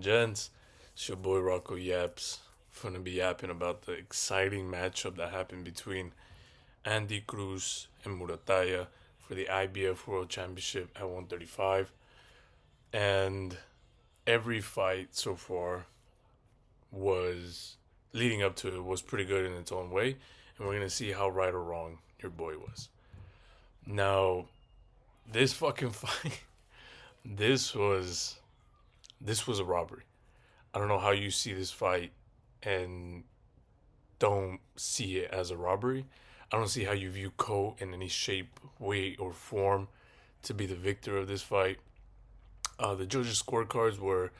and gents? It's your boy Rocco Yaps. Gonna be yapping about the exciting matchup that happened between Andy Cruz and Muretalla for the IBF World Championship at 135. And every fight so far was leading up to it was pretty good in its own way, and we're gonna see how right or wrong your boy was. Now, this fucking fight, this was this was a robbery. I don't know how you see this fight and don't see it as a robbery. I don't see how you view Cole in any shape, way, or form to be the victor of this fight. The judges' scorecards were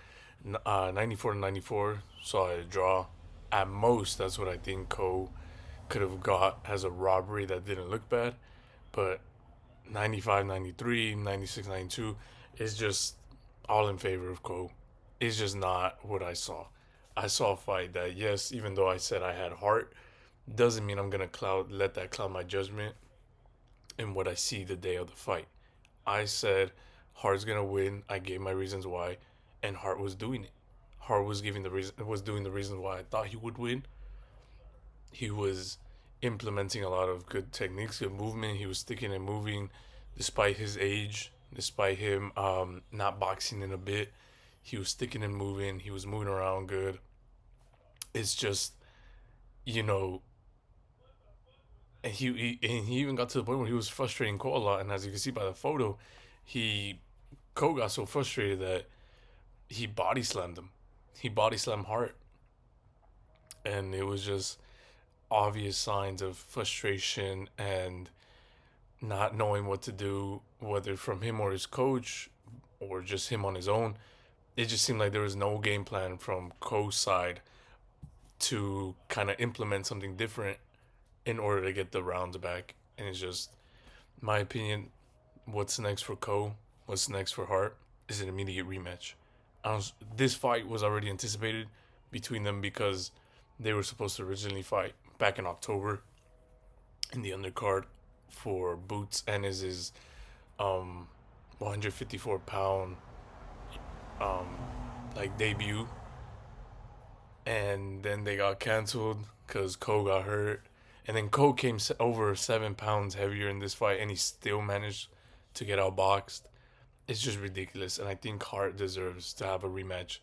94 to 94, saw a draw. At most, that's what I think Cole could have got as a robbery that didn't look bad. But 95 93, 96 92 is just all in favor of Cole. It's just not what I saw. I saw a fight that, yes, even though I said I had heart, doesn't mean I'm gonna let that cloud my judgment in what I see the day of the fight. I said Hart's gonna win. I gave my reasons why, and Hart was doing it. Hart was giving the reason was doing the reasons why I thought he would win. He was implementing a lot of good techniques, good movement. He was sticking and moving, despite his age, despite him not boxing in a bit. He was sticking and moving. He was moving around good. It's just, you know, and he even got to the point where he was frustrating Cole a lot. And as you can see by the photo, he Cole got so frustrated that he body slammed him. He body slammed Hart, and it was just obvious signs of frustration and not knowing what to do, whether from him or his coach or just him on his own. It just seemed like there was no game plan from Cole's side to kind of implement something different in order to get the rounds back. And it's just, my opinion, what's next for Cole, what's next for Hart is an immediate rematch. This fight was already anticipated between them because they were supposed to originally fight back in October in the undercard for Boots and his 154-pound um, like debut, and then they got canceled because Cole got hurt, and then Cole came over 7 pounds heavier in this fight, and he still managed to get outboxed. It's just ridiculous, and I think Hart deserves to have a rematch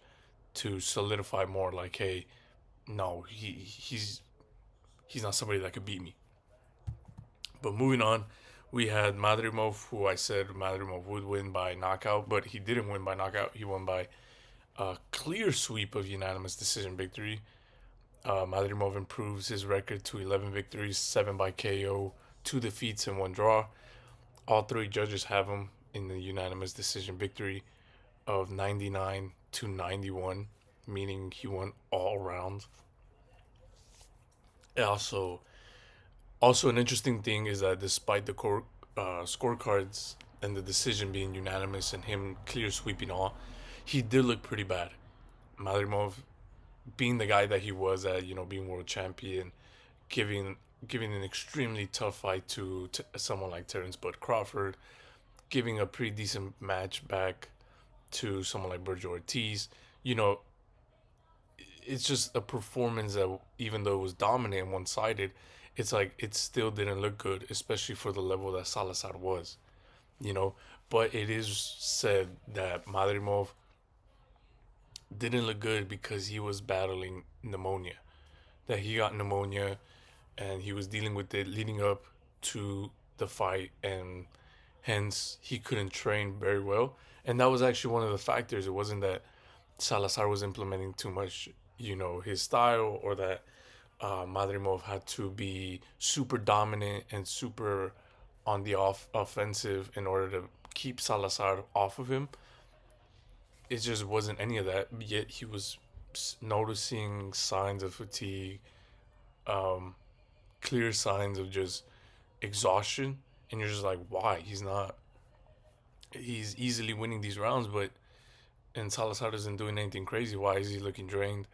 to solidify more. Like, hey, no, he's not somebody that could beat me. But moving on, we had Madrimov, who I said Madrimov would win by knockout, but he didn't win by knockout. He won by a clear sweep of unanimous decision victory. Madrimov improves his record to 11 victories, 7 by KO, 2 defeats, and 1 draw. All three judges have him in the unanimous decision victory of 99 to 91, meaning he won all rounds. Also, an interesting thing is that despite the scorecards and the decision being unanimous and him clear sweeping all, he did look pretty bad. Madrimov, being the guy that he was at, being world champion, giving giving an extremely tough fight to someone like Terrence Bud Crawford, giving a pretty decent match back to someone like Berger Ortiz. You know, it's just a performance that, even though it was dominant and one sided, it's like it still didn't look good, especially for the level that Salazar was. You know, but it is said that Madrimov didn't look good because he was battling pneumonia. That he got pneumonia and he was dealing with it leading up to the fight, and hence he couldn't train very well. And that was actually one of the factors. It wasn't that Salazar was implementing too much, his style, or that Madrimov had to be super dominant and super on the offensive in order to keep Salazar off of him. It just wasn't any of that. Yet he was noticing signs of fatigue, um, clear signs of just exhaustion, and you're just like, why? He's not. He's easily winning these rounds, but and Salazar isn't doing anything crazy. Why is he looking drained?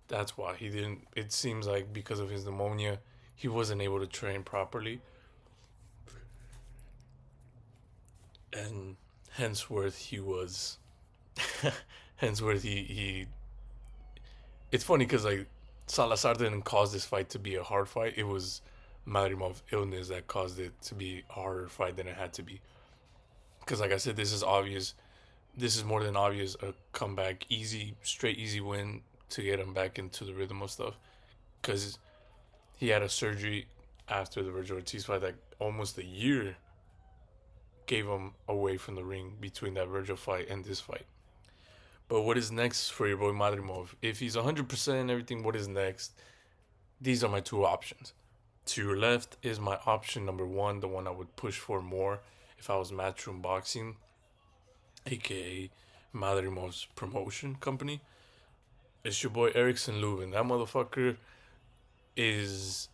That's why he didn't. It seems like because of his pneumonia, he wasn't able to train properly, and henceforth he was, Hence, where he it's funny because like Salazar didn't cause this fight to be a hard fight. It was Madrimov's illness that caused it to be a harder fight than it had to be. Because like I said, this is obvious. This is more than obvious a comeback, easy, straight, easy win to get him back into the rhythm of stuff. Because he had a surgery after the Virgil Ortiz fight that almost a year gave him away from the ring between that Virgil fight and this fight. But what is next for your boy Madrimov? If he's 100% everything, what is next? These are my two options. To your left is my option number one, the one I would push for more if I was Matchroom Boxing, aka Madrimov's promotion company. It's your boy Erickson Lubin. That motherfucker is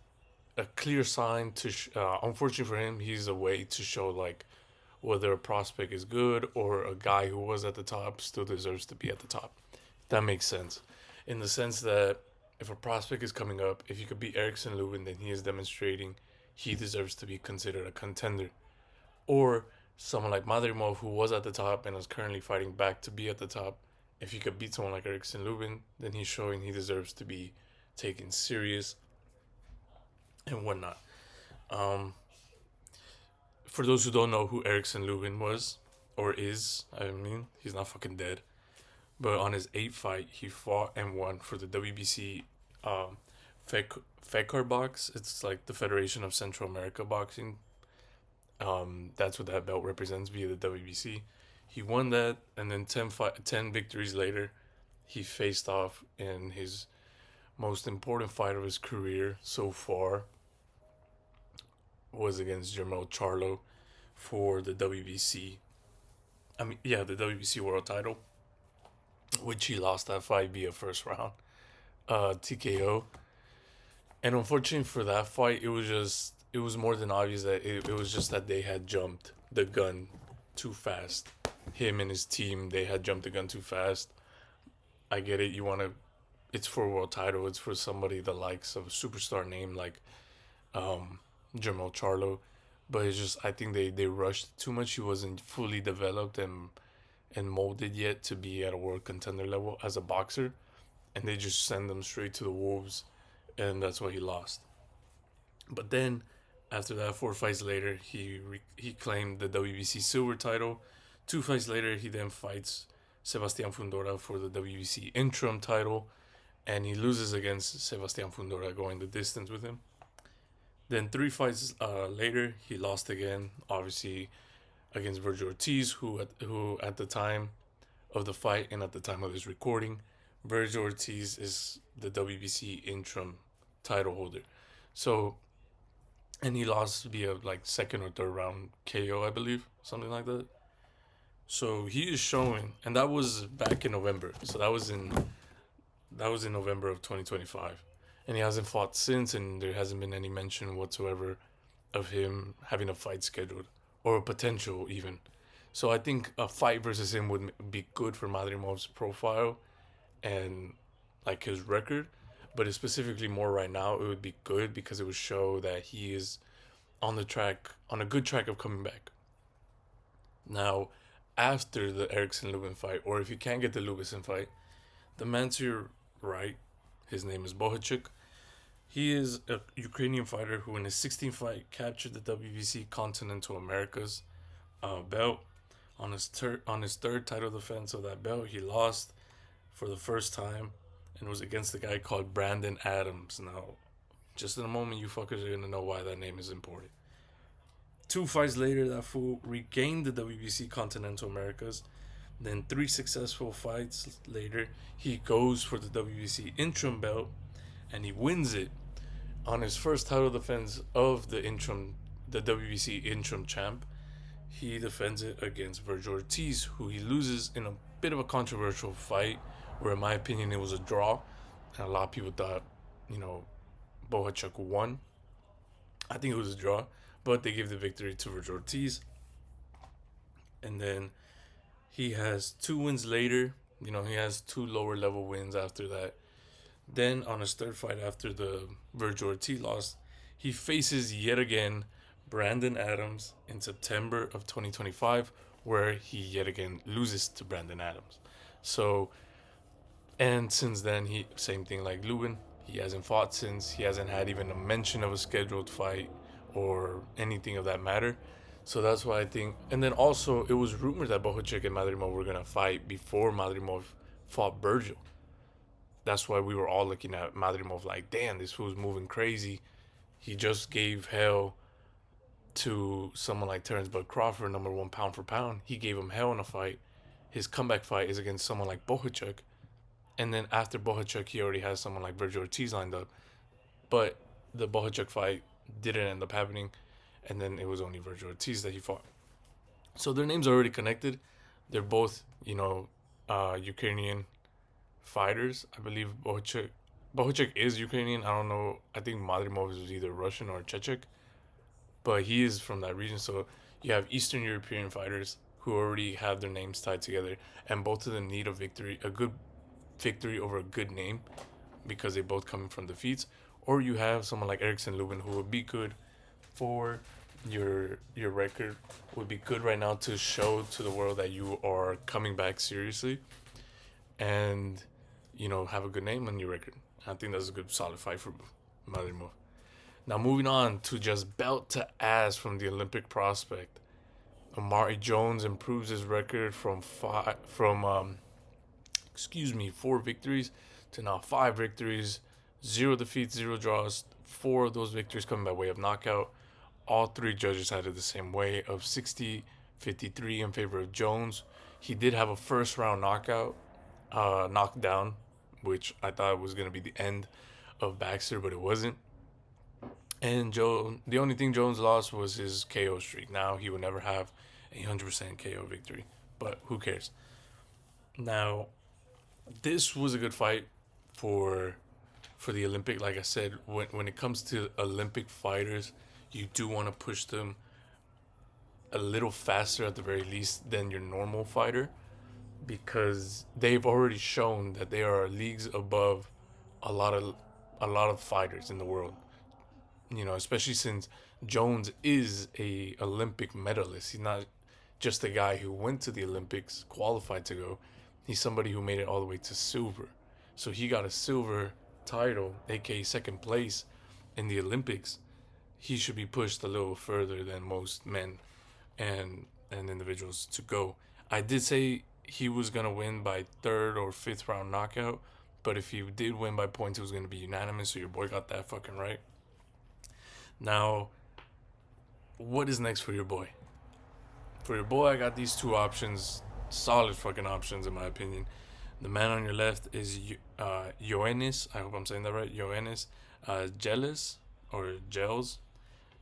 a clear sign to. Unfortunately for him, he's a way to show like whether a prospect is good or a guy who was at the top still deserves to be at the top. That makes sense. In the sense that if a prospect is coming up, if you could beat Erickson Lubin, then he is demonstrating he deserves to be considered a contender. Or someone like Madrimov, who was at the top and is currently fighting back to be at the top. If you could beat someone like Erickson Lubin, then he's showing he deserves to be taken serious and whatnot. Um, for those who don't know who Erickson Lubin was or is, I mean, he's not fucking dead. But on his eighth fight, he fought and won for the WBC FECAR box. It's like the Federation of Central America Boxing. That's what that belt represents via the WBC. He won that, and then 10 victories later, he faced off in his most important fight of his career so far was against Jermel Charlo for the WBC. The WBC World Title, which he lost that fight via first round, TKO. And unfortunately for that fight, it was more than obvious that it was just that they had jumped the gun too fast. Him and his team, they had jumped the gun too fast. I get it. It's for a world title. It's for somebody the likes of a superstar name like Jermel Charlo. But it's just, I think they rushed too much. He wasn't fully developed and molded yet to be at a world contender level as a boxer. And they just send him straight to the wolves. And that's why he lost. But then, after that, 4 fights later, he claimed the WBC silver title. 2 fights later, he then fights Sebastian Fundora for the WBC interim title, and he loses against Sebastian Fundora, going the distance with him. Then 3 fights later, he lost again, obviously against Virgil Ortiz, who at the time of the fight and at the time of this recording, Virgil Ortiz is the WBC interim title holder. So, and he lost via like second or third round KO, I believe, something like that. So he is showing, and that was back in November. So that was in November of 2025, and he hasn't fought since, and there hasn't been any mention whatsoever of him having a fight scheduled or a potential even. So I think a fight versus him would be good for Madrimov's profile and like his record, but specifically more right now, it would be good because it would show that he is on on a good track of coming back. Now, after the Erickson Lubin fight, or if you can't get the Lubin fight, the man to your right, his name is Bohachuk. He is a Ukrainian fighter who, in his 16th fight, captured the WBC Continental Americas belt. On his third title defense of that belt, he lost for the first time and was against a guy called Brandon Adams. Now, just in a moment, you fuckers are gonna know why that name is important. 2 fights later, that fool regained the WBC Continental Americas. Then 3 successful fights later, he goes for the WBC interim belt and he wins it on his first title defense of the WBC interim champ. He defends it against Virgil Ortiz, who he loses in a bit of a controversial fight, where in my opinion it was a draw, and a lot of people thought, Bohachuk won. I think it was a draw, but they gave the victory to Virgil Ortiz. And then he has 2 wins later. He has 2 lower level wins after that. Then on his third fight after the Virgil Ortiz loss, he faces yet again Brandon Adams in September of 2025, where he yet again loses to Brandon Adams. So, and since then, he same thing like Lubin. He hasn't fought since. He hasn't had even a mention of a scheduled fight or anything of that matter. So that's why I think. And then also, it was rumored that Bohachek and Madrimov were gonna fight before Madrimov fought Virgil. That's why we were all looking at Madrimov like, damn, this fool's moving crazy. He just gave hell to someone like Terrence Bud Crawford, number one pound for pound. He gave him hell in a fight. His comeback fight is against someone like Bohachuk. And then after Bohachuk, he already has someone like Virgil Ortiz lined up. But the Bohachuk fight didn't end up happening. And then it was only Virgil Ortiz that he fought. So their names are already connected. They're both, Ukrainian fighters. I believe Bohachuk is Ukrainian. I don't know. I think Madrimov is either Russian or Chechik, but he is from that region. So you have Eastern European fighters who already have their names tied together, and both of them need a good victory over a good name, because they both come from defeats. Or you have someone like Erickson Lubin who would be good for your record, would be good right now to show to the world that you are coming back seriously, and have a good name on your record. I think that's a good solid fight for Madrimov. Now moving on to just belt to ass from the Olympic prospect, Amari Jones improves his record from 4 victories to now 5 victories, 0 defeats, 0 draws. 4 of those victories coming by way of knockout. All 3 judges had it the same way of 60-53 in favor of Jones. He did have a first round knockdown, which I thought was going to be the end of Baxter, but it wasn't. And the only thing Jones lost was his KO streak. Now he will never have a 100% KO victory, but who cares? Now, this was a good fight for the Olympic. Like I said, when it comes to Olympic fighters, you do want to push them a little faster at the very least than your normal fighter, because they've already shown that they are leagues above a lot of fighters in the world. Especially since Jones is a Olympic medalist. He's not just a guy who went to the Olympics, qualified to go. He's somebody who made it all the way to silver. So he got a silver title, aka second place in the Olympics. He should be pushed a little further than most men and individuals to go. I did say he was gonna win by 3rd or 5th round knockout, but if he did win by points, it was gonna be unanimous. So your boy got that fucking right. Now, what is next for your boy? For your boy, I got these 2 options, solid fucking options in my opinion. The man on your left is Ioannis. I hope I'm saying that right. Ioannis Gelis or Gels.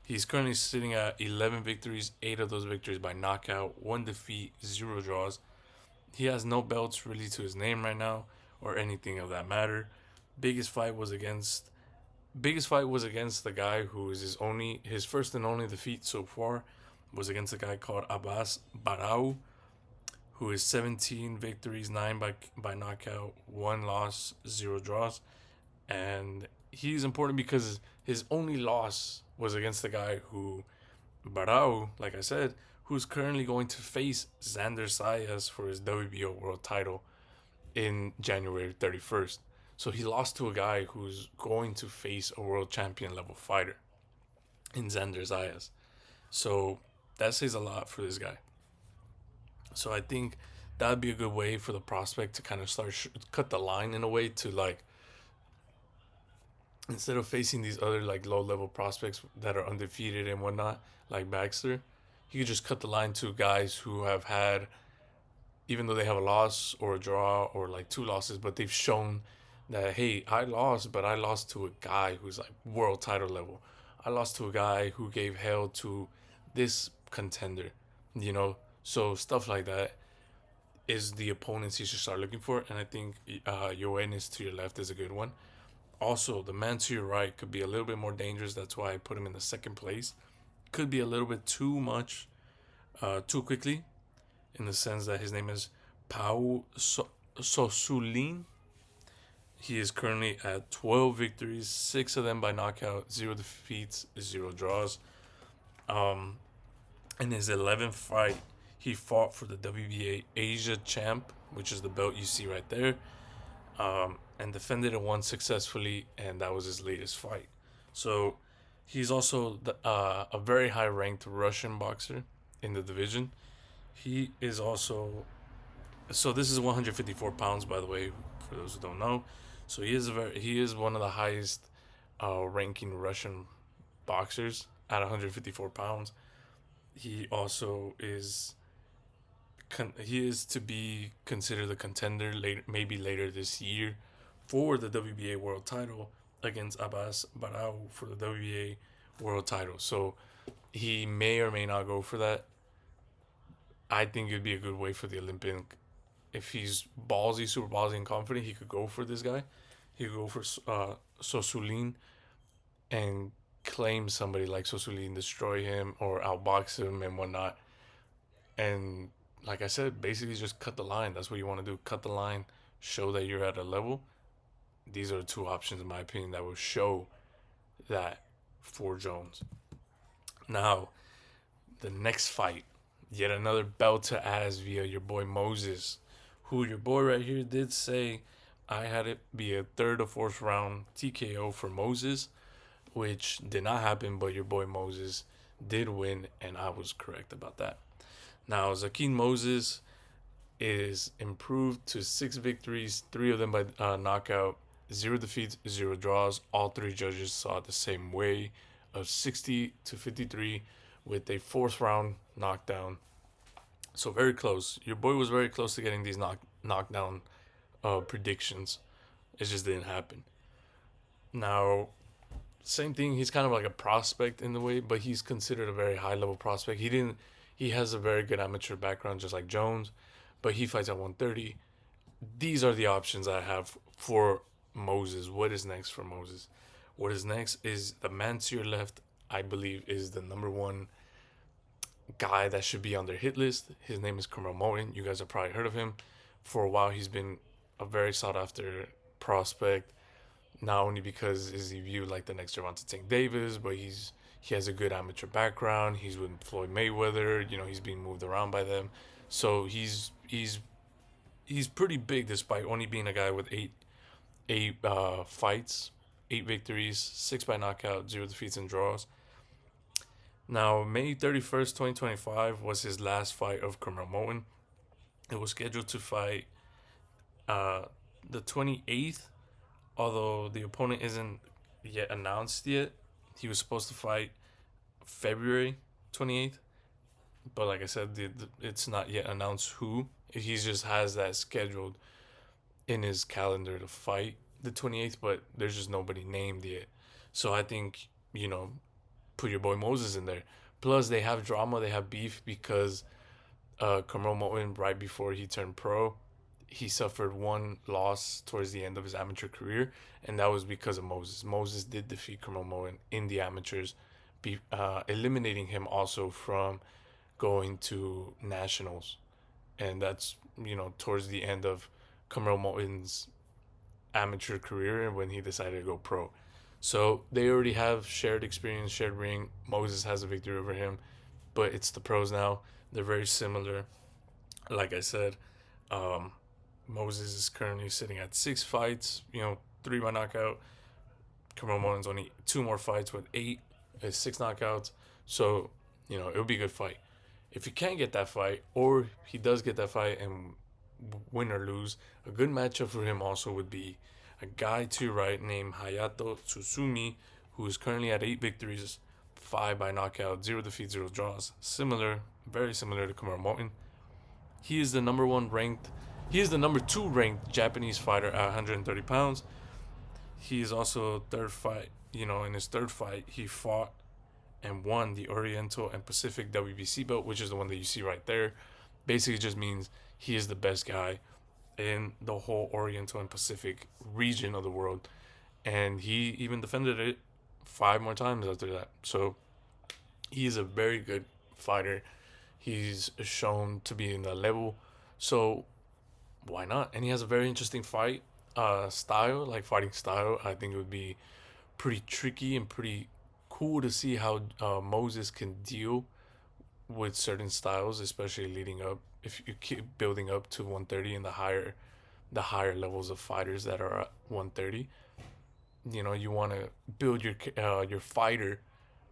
He's currently sitting at 11 victories, 8 of those victories by knockout, 1 defeat, 0 draws. He has no belts really to his name right now or anything of that matter. Biggest fight was against the guy who is his first and only defeat so far was against a guy called Abbas Barau, who is 17 victories, 9 by knockout, 1 loss, 0 draws. And he's important because his only loss was against the guy Barau, like I said, who's currently going to face Xander Sayas for his WBO world title in January 31st. So he lost to a guy who's going to face a world champion level fighter in Xander Zayas. So that says a lot for this guy. So I think that'd be a good way for the prospect to kind of cut the line in a way to instead of facing these other low level prospects that are undefeated and whatnot, like Baxter, he could just cut the line to guys who have had, even though they have a loss or a draw or 2 losses, but they've shown that, hey, I lost, but I lost to a guy who's world title level. I lost to a guy who gave hell to this contender, So stuff like that is the opponents you should start looking for. And I think Ioannis to your left is a good one. Also, the man to your right could be a little bit more dangerous. That's why I put him in the 2nd place. Could be a little bit too much, too quickly, in the sense that his name is Pau Sosulin. He is currently at 12 victories, 6 of them by knockout, 0 defeats, 0 draws. In his 11th fight, he fought for the WBA Asia champ, which is the belt you see right there, and defended and won successfully, and that was his latest fight. So he's also a very high ranked Russian boxer in the division. He is also, so this is 154 pounds, by the way, for those who don't know. So he is one of the highest ranking Russian boxers at 154 pounds. He also is he is to be considered a contender later, maybe later this year, for the WBA world title against Abbas Barao for the WBA world title. So he may or may not go for that. I think it'd be a good way for the Olympic. If he's ballsy, super ballsy and confident, he could go for this guy. He could go for Sosulin and claim somebody like Sosulin, destroy him or outbox him and whatnot. And like I said, basically just cut the line. That's what you want to do. Cut the line, show that you're at a level. These are the two options, in my opinion, that will show that for Jones. Now, the next fight, yet another belt to ass via your boy Moses, who your boy right here did say I had it be a third or fourth round TKO for Moses, which did not happen, but your boy Moses did win, and I was correct about that. Now, Zakin Moses is improved to 6 victories, 3 of them by knockout, 0 defeats, 0 draws. All 3 judges saw it the same way, of 60-53, with a fourth round knockdown. So very close. Your boy was very close to getting these knockdown predictions. It just didn't happen. Now, same thing. He's kind of like a prospect in the way, but he's considered a very high level prospect. He didn't. He has a very good amateur background, just like Jones, but he fights at 130. These are the options I have for Moses. What is next for Moses? What is next is the man to your left. I believe is the number one guy that should be on their hit list. His name is Kamal Moten. You guys have probably heard of him. For a while, he's been a very sought after prospect. Not only because is he viewed like the next Gervonta Tank Davis, but he has a good amateur background. He's with Floyd Mayweather. You know, he's being moved around by them, so he's pretty big despite only being a guy with eight fights, 8 victories, 6 by knockout, 0 defeats and draws. Now, May 31st, 2025 was his last fight of Kamal Moten. It was scheduled to fight the 28th, although the opponent isn't yet announced yet. He was supposed to fight February 28th, but like I said, it's not yet announced who. He just has that scheduled in his calendar to fight the 28th, but there's just nobody named yet. So I think, put your boy Moses in there. Plus, they have drama, they have beef because Kamal Moten, right before he turned pro, he suffered one loss towards the end of his amateur career, and that was because of Moses. Moses did defeat Kamal Moten in the amateurs, eliminating him also from going to nationals, and that's towards the end of Kamal Moten's amateur career when he decided to go pro. So they already have shared experience, shared ring. Moses has a victory over him, but it's the pros now. They're very similar. Like I said, Moses is currently sitting at 6 fights, 3 by knockout. Kamal Moten's only 2 more fights with 6 knockouts. So, it'll be a good fight. If he can't get that fight, or he does get that fight and win or lose, a good matchup for him also would be a guy to your right named Hayato Tsusumi, who is currently at 8 victories, 5 by knockout, 0 defeats, 0 draws. Very similar to Kamal Moten. He is the number 2 ranked Japanese fighter at 130 pounds. He is also third fight. In his third fight, he fought and won the Oriental and Pacific WBC belt, which is the one that you see right there. Basically, just means he is the best guy in the whole Oriental and Pacific region of the world, and he even defended it 5 more times after that. So he is a very good fighter. He's shown to be in that level, so why not? And he has a very interesting fighting style. I think it would be pretty tricky and pretty cool to see how Moses can deal with certain styles, especially leading up if you keep building up to 130 and the higher levels of fighters that are at 130, you want to build your fighter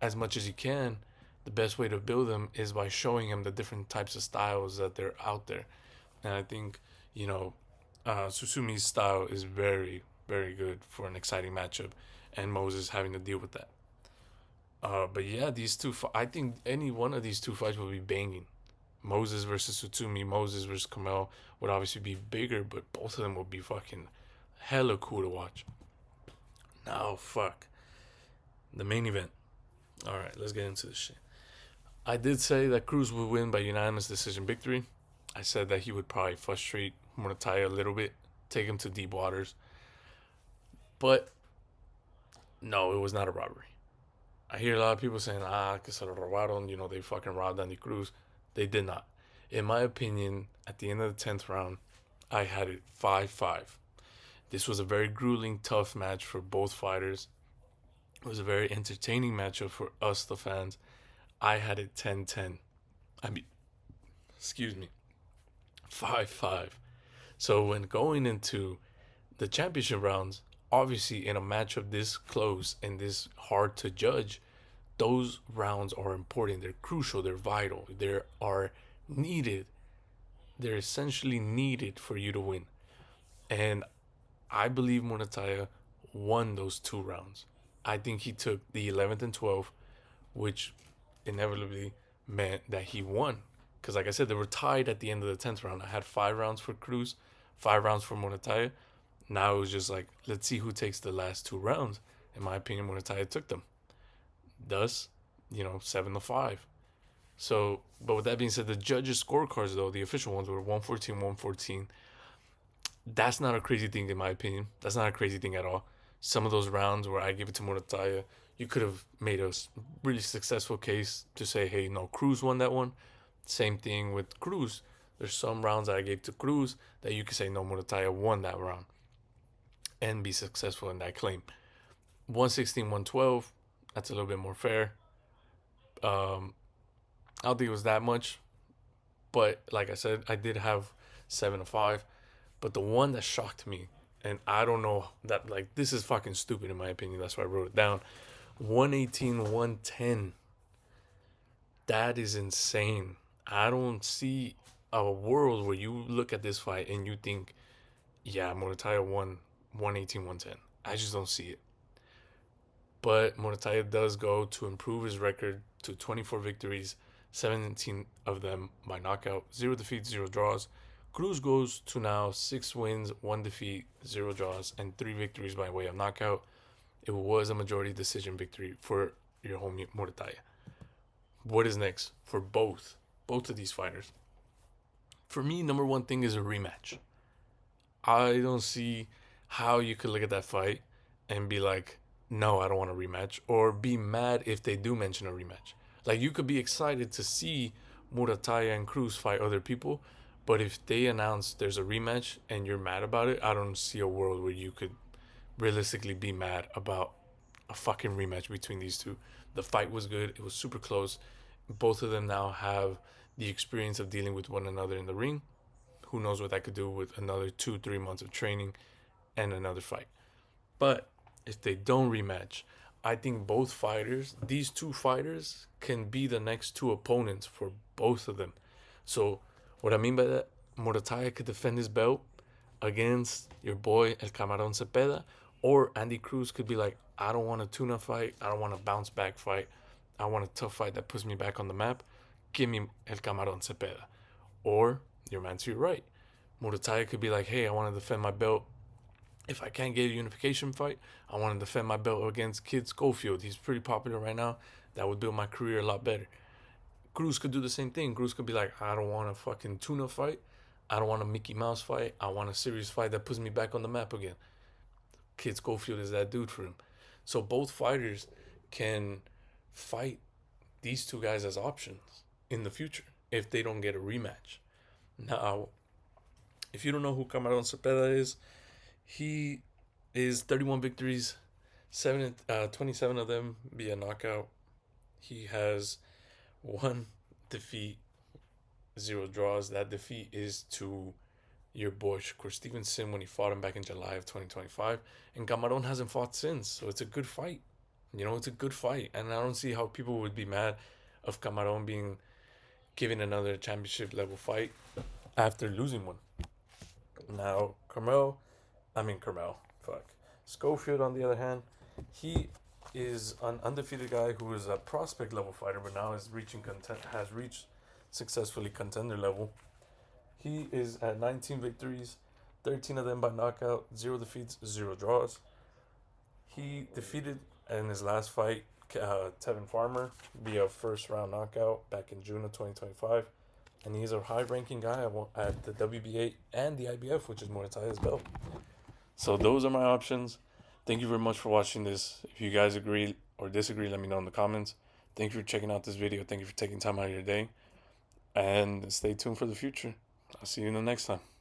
as much as you can. The best way to build them is by showing him the different types of styles that they're out there. And I think, you know, Susumi's style is very, very good for an exciting matchup, and Moses having to deal with that. But yeah, I think any one of these two fights will be banging. Moses versus Sutsumi, Moses versus Kamel would obviously be bigger, but both of them would be fucking hella cool to watch. Now, fuck. The main event. Alright, let's get into this shit. I did say that Cruz would win by unanimous decision victory. I said that he would probably frustrate Murataya a little bit, take him to deep waters. But no, it was not a robbery. I hear a lot of people saying, que se lo robaron, they fucking robbed Andy Cruz. They did not. In my opinion, at the end of the 10th round, I had it 5-5. This was a very grueling, tough match for both fighters. It was a very entertaining matchup for us, the fans. I had it 10-10. I mean, excuse me, 5-5. So when going into the championship rounds, obviously in a matchup this close and this hard to judge, those rounds are important. They're crucial. They're vital. They are needed. They're essentially needed for you to win. And I believe Murataya won those two rounds. I think he took the 11th and 12th, which inevitably meant that he won. Because, like I said, they were tied at the end of the 10th round. I had 5 rounds for Cruz, 5 rounds for Murataya. Now it was just like, let's see who takes the last 2 rounds. In my opinion, Murataya took them. Thus, 7-5. So, but with that being said, the judges' scorecards, though, the official ones were 114, 114. That's not a crazy thing, in my opinion. That's not a crazy thing at all. Some of those rounds where I give it to Murataya, you could have made a really successful case to say, hey, no, Cruz won that one. Same thing with Cruz. There's some rounds that I gave to Cruz that you could say, no, Murataya won that round and be successful in that claim. 116, 112, that's a little bit more fair. I don't think it was that much, but like I said, I did have 7-5. But the one that shocked me, and I don't know that, like, this is fucking stupid in my opinion. That's why I wrote it down. 118, 110. That is insane. I don't see a world where you look at this fight and you think, yeah, Murataya won 118, 110. I just don't see it. But Murataya does go to improve his record to 24 victories, 17 of them by knockout, 0 defeats, 0 draws. Cruz goes to now 6 wins, 1 defeat, 0 draws, and 3 victories by way of knockout. It was a majority decision victory for your homie Murataya. What is next for both of these fighters? For me, number one thing is a rematch. I don't see how you could look at that fight and be like, no, I don't want a rematch, or be mad if they do mention a rematch. Like, you could be excited to see Murataya and Cruz fight other people, but if they announce there's a rematch and you're mad about it, I don't see a world where you could realistically be mad about a fucking rematch between these two. The fight was good. It was super close. Both of them now have the experience of dealing with one another in the ring. Who knows what that could do with another 2-3 months of training and another fight. But if they don't rematch, I think these two fighters, can be the next two opponents for both of them. So what I mean by that, Morataya could defend his belt against your boy El Camarón Cepeda, or Andy Cruz could be like, I don't want a tuna fight. I don't want a bounce back fight. I want a tough fight that puts me back on the map. Give me El Camarón Cepeda. Or your man to your right, Morataya could be like, hey, I want to defend my belt. If I can't get a unification fight, I want to defend my belt against Kid Schofield. He's pretty popular right now. That would build my career a lot better. Cruz could do the same thing. Cruz could be like, I don't want a fucking tuna fight. I don't want a Mickey Mouse fight. I want a serious fight that puts me back on the map again. Kid Schofield is that dude for him. So both fighters can fight these two guys as options in the future if they don't get a rematch. Now, if you don't know who Camarón Cepeda is, he is 31 victories, 27 of them via knockout. He has one defeat 0 draws. That defeat is to your boy Shakur Stevenson when he fought him back in July of 2025. And Cameron hasn't fought since, so it's a good fight. It's a good fight. And I don't see how people would be mad of Cameron being given another championship level fight after losing one. Now, Carmel, fuck. Schofield, on the other hand, he is an undefeated guy who is a prospect level fighter, but now has reached successfully contender level. He is at 19 victories, 13 of them by knockout, 0 defeats, 0 draws. He defeated in his last fight Tevin Farmer via first round knockout back in June of 2025. And he's a high ranking guy at the WBA and the IBF, which is Murettalla's belt. So those are my options. Thank you very much for watching this. If you guys agree or disagree, let me know in the comments. Thank you for checking out this video. Thank you for taking time out of your day. And stay tuned for the future. I'll see you in the next time.